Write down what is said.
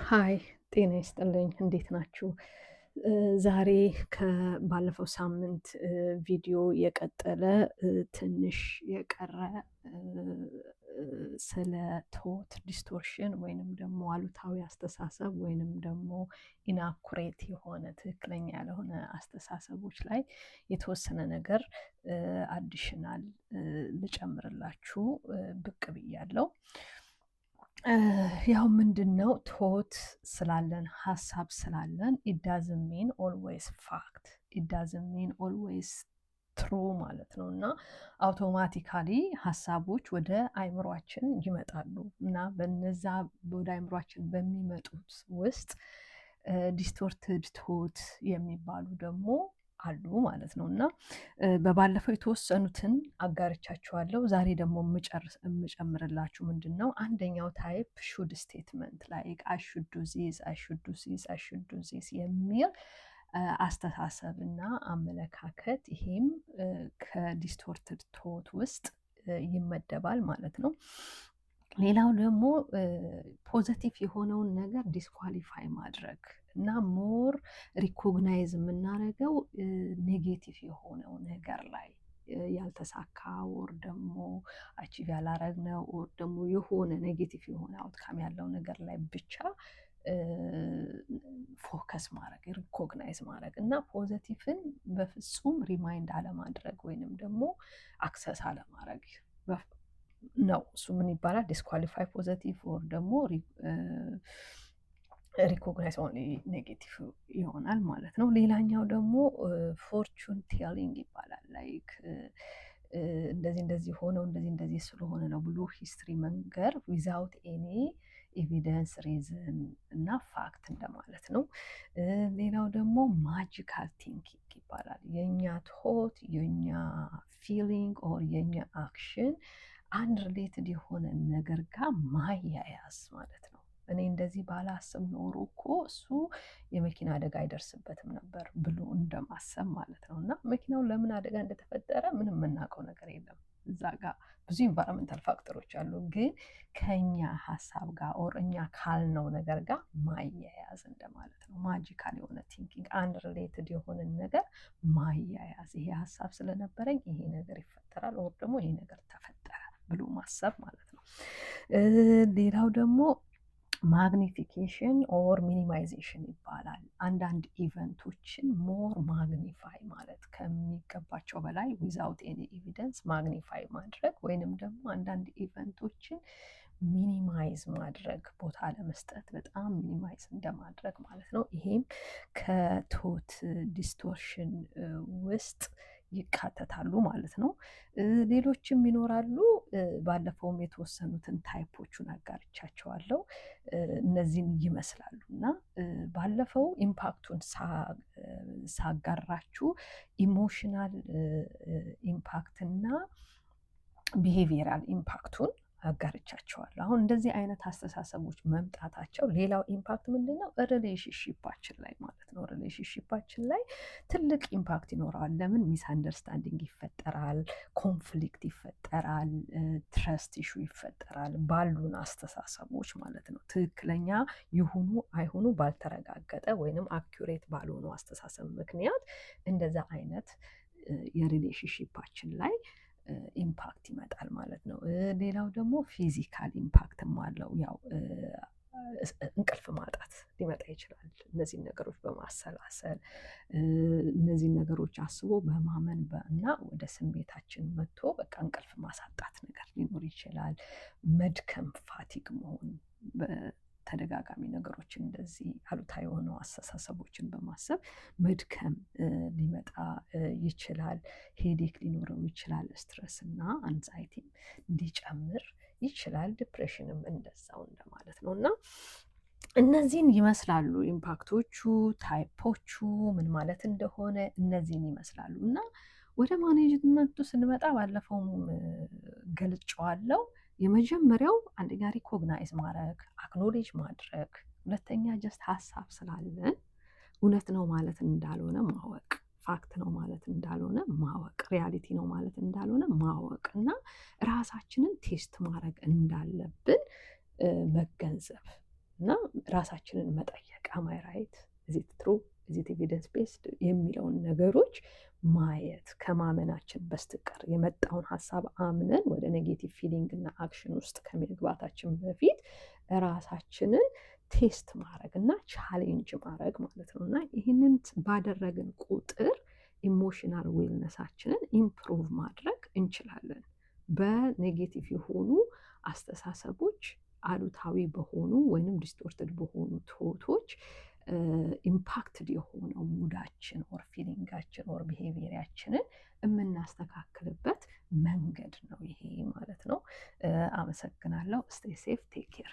ሃይ ጤና ይስጥልኝ እንዴት ናችሁ? ዛሬ ከባለፈው ሳምንት ቪዲዮ የቀጠለ ትንሽ የቀረ ስለ ቶት ዲስቶርሽን ወይንም ደግሞ አሉታዊ አስተሳሰብ ወይንም ደግሞ ኢናኩሬት የሆነ ትክክለኛ ያልሆነ አስተሳሰቦች ላይ የተወሰነ ነገር አዲሽናል ልጨምርላችሁ ብቅ ብያለሁ። ያው ምንድነው ቶት ስላለን ሀሳብ ስላለን it doesn't mean always fact it doesn't mean always true ማለት ነው። እና አውቶማቲካሊ ሀሳቦች ወደ አይምሯችን ይመጣሉ እና በነዛ ወደ አይምሯችን በሚመጡት ውስጥ ዲስቶርትድ ቶት የሚባሉ ደግሞ አሉ ማለት ነው። እና በባለፈው የተወሰኑትን አጋርቻችኋለሁ። ዛሬ ደግሞ የምጨምርላችሁ ምንድን ነው አንደኛው ታይፕ ሹድ ስቴትመንት ላይክ አይ ሹድ ዱ ዚስ አይ ሹድ ዱ ዚስ አይ ሹድ ዱ ዚስ የሚል አስተሳሰብ እና አመለካከት ይሄም ከዲስቶርትድ ቶት ውስጥ ይመደባል ማለት ነው። ሌላው ደግሞ ፖዘቲቭ የሆነውን ነገር ዲስኳሊፋይ ማድረግ እና ሞር ሪኮግናይዝ የምናደርገው ኔጌቲቭ የሆነው ነገር ላይ ያልተሳካ ወር ደግሞ አቺቭ ያላረግነው ወር ደግሞ የሆነ ኔጌቲቭ የሆነ አውትካም ያለው ነገር ላይ ብቻ ፎከስ ማድረግ ሪኮግናይዝ ማድረግ እና ፖዘቲቭን በፍጹም ሪማይንድ አለማድረግ ወይንም ደግሞ አክሰስ አለማድረግ ነው። እሱ ምን ይባላል? ዲስኳሊፋይ ፖዘቲቭ ወር ደግሞ ሪኮግናይዝ ኦንሊ ኔጌቲቭ ይሆናል ማለት ነው። ሌላኛው ደግሞ ፎርቹን ቴሊንግ ይባላል። ላይክ እንደዚህ ሆነው እንደዚህ ስለሆነ ነው ብሎ ሂስትሪ መንገር ዊዛውት ኤኒ ኤቪደንስ ሪዝን እና ፋክት እንደማለት ነው። ሌላው ደግሞ ማጂካል ቲንኪንግ ይባላል። የኛ ቶት የኛ ፊሊንግ ኦር የኛ አክሽን አንድ ሪሌትድ የሆነ ነገር ጋር ማያያዝ ማለት ነው። እኔ እንደዚህ ባላስብ ኖሮ እኮ እሱ የመኪና አደጋ አይደርስበትም ነበር ብሎ እንደማሰብ ማለት ነው። እና መኪናው ለምን አደጋ እንደተፈጠረ ምንም የምናውቀው ነገር የለም። እዛ ጋር ብዙ ኢንቫይሮንመንታል ፋክተሮች አሉ፣ ግን ከኛ ሀሳብ ጋር ኦር እኛ ካልነው ነገር ጋር ማያያዝ እንደማለት ነው። ማጂካል የሆነ ቲንኪንግ አንድ ሪሌትድ የሆነን ነገር ማያያዝ፣ ይሄ ሀሳብ ስለነበረኝ ይሄ ነገር ይፈጠራል ኦር ደግሞ ይሄ ነገር ተፈጠረ ብሎ ማሰብ ማለት ነው። ሌላው ደግሞ ማግኒፊኬሽን ኦር ሚኒማይዜሽን ይባላል። አንዳንድ ኢቨንቶችን ሞር ማግኒፋይ ማለት ከሚገባቸው በላይ ዊዛውት ኤኒ ኤቪደንስ ማግኒፋይ ማድረግ ወይንም ደግሞ አንዳንድ ኢቨንቶችን ሚኒማይዝ ማድረግ ቦታ ለመስጠት በጣም ሚኒማይዝ እንደማድረግ ማለት ነው። ይሄም ከቶት ዲስቶርሽን ውስጥ ይካተታሉ ማለት ነው። ሌሎችም ይኖራሉ። ባለፈውም የተወሰኑትን ታይፖቹን አጋርቻቸዋለሁ። እነዚህን ይመስላሉ እና ባለፈው ኢምፓክቱን ሳጋራችሁ ኢሞሽናል ኢምፓክት እና ቢሄቪየራል ኢምፓክቱን አጋርቻቸዋለሁ። አሁን እንደዚህ አይነት አስተሳሰቦች መምጣታቸው ሌላው ኢምፓክት ምንድን ነው? ሪሌሽንሺፓችን ላይ ማለት ነው። ሪሌሽንሺፓችን ላይ ትልቅ ኢምፓክት ይኖረዋል። ለምን? ሚስ አንደርስታንዲንግ ይፈጠራል፣ ኮንፍሊክት ይፈጠራል፣ ትረስት ኢሹ ይፈጠራል ባሉን አስተሳሰቦች ማለት ነው። ትክክለኛ ይሁኑ አይሁኑ ባልተረጋገጠ ወይንም አኪዩሬት ባልሆኑ አስተሳሰብ ምክንያት እንደዛ አይነት የሪሌሽንሺፓችን ላይ ኢምፓክት ይመጣል ማለት ነው። ሌላው ደግሞ ፊዚካል ኢምፓክትም አለው። ያው እንቅልፍ ማጣት ሊመጣ ይችላል። እነዚህን ነገሮች በማሰላሰል እነዚህን ነገሮች አስቦ በማመን እና ወደ ስሜታችን መጥቶ በቃ እንቅልፍ ማሳጣት ነገር ሊኖር ይችላል። መድከም፣ ፋቲግ መሆን፣ ተደጋጋሚ ነገሮችን እንደዚህ አሉታዊ የሆኑ አስተሳሰቦችን በማሰብ መድከም ሊመጣ ይችላል። ሄዴክ ሊኖረው ይችላል። ስትረስ እና አንዛይቲም ሊጨምር ይችላል። ዲፕሬሽንም እንደዛው እንደማለት ነው። እና እነዚህን ይመስላሉ ኢምፓክቶቹ፣ ታይፖቹ ምን ማለት እንደሆነ እነዚህን ይመስላሉ። እና ወደ ማኔጅመንቱ ስንመጣ ባለፈውም ገልጬዋለሁ። የመጀመሪያው አንደኛ ሪኮግናይዝ ማድረግ አክኖሌጅ ማድረግ፣ ሁለተኛ ጀስት ሀሳብ ስላለን እውነት ነው ማለት እንዳልሆነ ማወቅ፣ ፋክት ነው ማለት እንዳልሆነ ማወቅ፣ ሪያሊቲ ነው ማለት እንዳልሆነ ማወቅ እና ራሳችንን ቴስት ማድረግ እንዳለብን መገንዘብ እና ራሳችንን መጠየቅ አማይ ራይት ኢዚት ትሩ ኢዚት ኤቪደንስ ቤስድ የሚለውን ነገሮች ማየት ከማመናችን በስተቀር የመጣውን ሀሳብ አምነን ወደ ኔጌቲቭ ፊሊንግ እና አክሽን ውስጥ ከመግባታችን በፊት ራሳችንን ቴስት ማድረግ እና ቻሌንጅ ማድረግ ማለት ነው። እና ይህንን ባደረግን ቁጥር ኢሞሽናል ዌልነሳችንን ኢምፕሩቭ ማድረግ እንችላለን። በኔጌቲቭ የሆኑ አስተሳሰቦች አሉታዊ በሆኑ ወይንም ዲስቶርትድ በሆኑ ቶቶች ኢምፓክትድ የሆነው ሙዳችን ኦር ፊሊንጋችን ኦር ቢሄቪየራችንን የምናስተካክልበት መንገድ ነው ይሄ ማለት ነው። አመሰግናለሁ። ስቴይ ሴፍ ቴክ ኬር